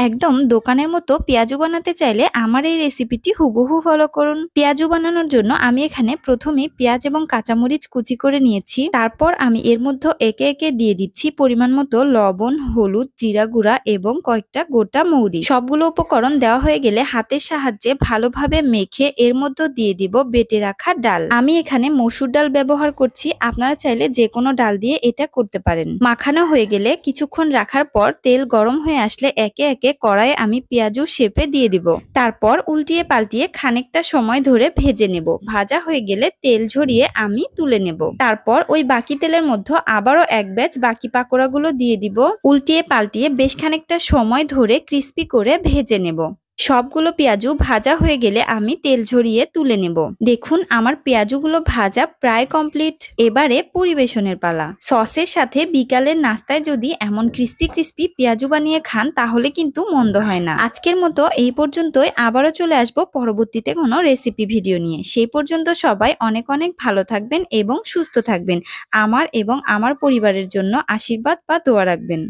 একদম দোকানের মতো পেঁয়াজু বানাতে চাইলে আমার এই রেসিপিটি হুবহু ফলো করুন। পেঁয়াজু বানানোর জন্য আমি এখানে প্রথমে পেঁয়াজ এবং কাঁচামরিচ কুচি করে নিয়েছি। তারপর আমি এর মধ্যে একে একে দিয়ে দিচ্ছি পরিমাণ মতো লবণ, হলুদ, জিরা গুঁড়া এবং কয়েকটা গোটা মৌরি। সবগুলো উপকরণ দেওয়া হয়ে গেলে হাতের সাহায্যে ভালোভাবে মেখে এর মধ্যে দিয়ে দিব বেটে রাখা ডাল। আমি এখানে মসুর ডাল ব্যবহার করছি, আপনারা চাইলে যে কোনো ডাল দিয়ে এটা করতে পারেন। মাখানো হয়ে গেলে কিছুক্ষণ রাখার পর তেল গরম হয়ে আসলে একে একে কড়াইয়ে আমি পেঁয়াজু শেপে দিয়ে দিব। তারপর উল্টিয়ে পাল্টিয়ে খানিকটা সময় ধরে ভেজে নেব। ভাজা হয়ে গেলে তেল ঝরিয়ে আমি তুলে নেব। তারপর ওই বাকি তেলের মধ্যে আবারও এক ব্যাচ বাকি পাকোড়াগুলো দিয়ে দিব। উল্টিয়ে পাল্টিয়ে বেশ খানিকটা সময় ধরে ক্রিস্পি করে ভেজে নেব। সবগুলো পেঁয়াজু ভাজা হয়ে গেলে আমি তেল ঝরিয়ে তুলে নেব। দেখুন আমার পেঁয়াজুগুলো ভাজা প্রায় কমপ্লিট। এবারে পরিবেশনের পালা। সসের সাথে বিকালের নাস্তায় যদি এমন ক্রিস্পি ক্রিস্পি পেঁয়াজু বানিয়ে খান তাহলে কিন্তু মন্দ হয় না। আজকের মতো এই পর্যন্তই। আবারও চলে আসবো পরবর্তীতে কোনো রেসিপি ভিডিও নিয়ে। সেই পর্যন্ত সবাই অনেক অনেক ভালো থাকবেন এবং সুস্থ থাকবেন। আমার এবং আমার পরিবারের জন্য আশীর্বাদ বা দোয়া রাখবেন।